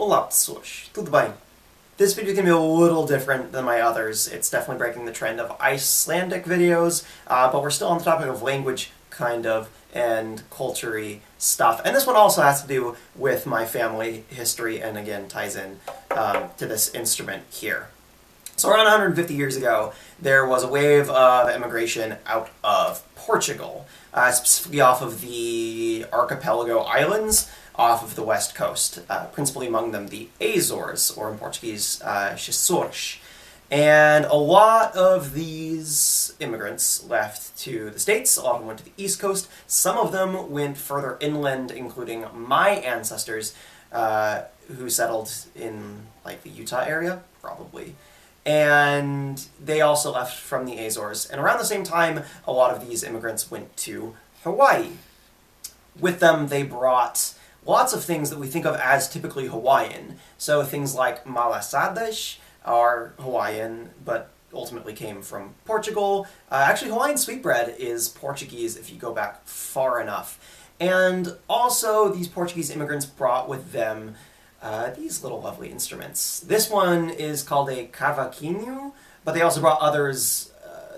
Olá pessoas, tudo bem? This video is going to be a little different than my others. It's definitely breaking the trend of Icelandic videos, but we're still on the topic of language, kind of, and culture-y stuff. And this one also has to do with my family history, and again ties in to this instrument here. So around 150 years ago, there was a wave of immigration out of Portugal, specifically off of the archipelago islands off of the west coast, principally among them the Azores, or in Portuguese, Açores. And a lot of these immigrants left to the States, a lot of them went to the East Coast, some of them went further inland, including my ancestors, who settled in, like, the Utah area, probably. And they also left from the Azores. And around the same time, a lot of these immigrants went to Hawaii. With them, they brought lots of things that we think of as typically Hawaiian. So things like malagueñas are Hawaiian, but ultimately came from Portugal. Actually, Hawaiian sweetbread is Portuguese if you go back far enough. And also, these Portuguese immigrants brought with them these little lovely instruments. This one is called a Cavaquinho, but they also brought others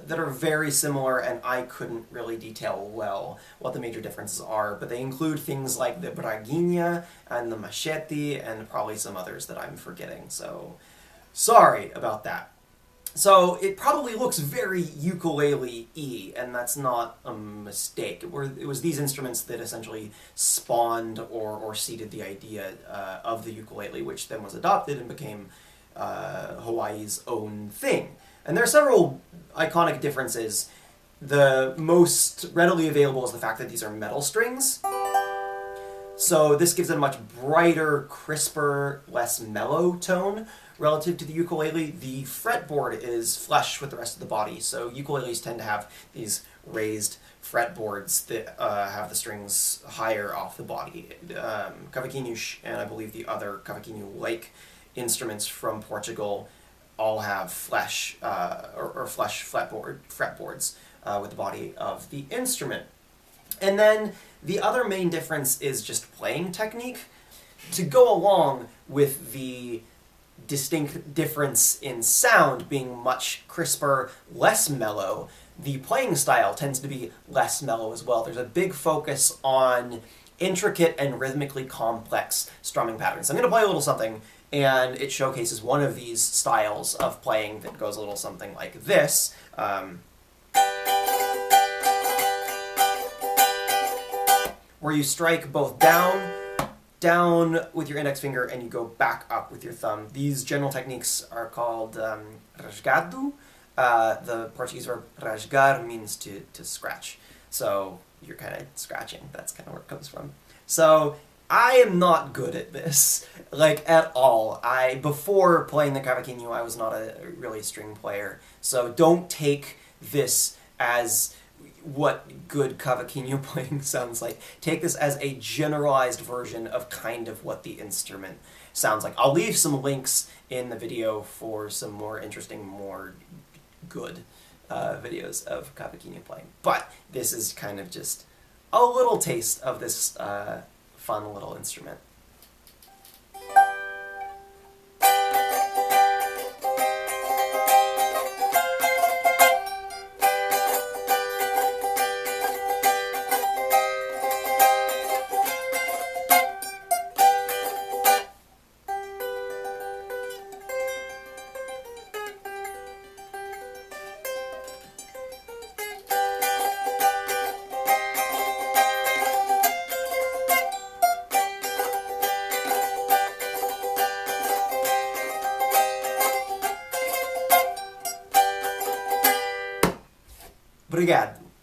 that are very similar, and I couldn't really detail well what the major differences are, but they include things like the braguinha and the machete and probably some others that I'm forgetting, so sorry about that. So it probably looks very ukulele-y, and that's not a mistake. It was these instruments that essentially spawned or seeded the idea of the ukulele, which then was adopted and became Hawaii's own thing. And there are several iconic differences. The most readily available is the fact that these are metal strings. So this gives it a much brighter, crisper, less mellow tone relative to the ukulele. The fretboard is flush with the rest of the body, so ukuleles tend to have these raised fretboards that have the strings higher off the body. Cavaquinho and I believe the other Cavaquinho-like instruments from Portugal all have flesh flesh fretboards with the body of the instrument. And then the other main difference is just playing technique. To go along with the distinct difference in sound being much crisper, less mellow, the playing style tends to be less mellow as well. There's a big focus on intricate and rhythmically complex strumming patterns. I'm going to play a little something, and it showcases one of these styles of playing that goes a little something like this. Where you strike both down with your index finger, and you go back up with your thumb. These general techniques are called rasgado. The Portuguese verb rasgar means to scratch. So you're kind of scratching. That's kind of where it comes from. So I am not good at this, like, at all. Before playing the Cavaquinho, I was not a really string player. So don't take this as what good Cavaquinho playing sounds like. Take this as a generalized version of kind of what the instrument sounds like. I'll leave some links in the video for some more interesting, more good videos of Cavaquinho playing. But this is kind of just a little taste of this fun little instrument. Obrigado.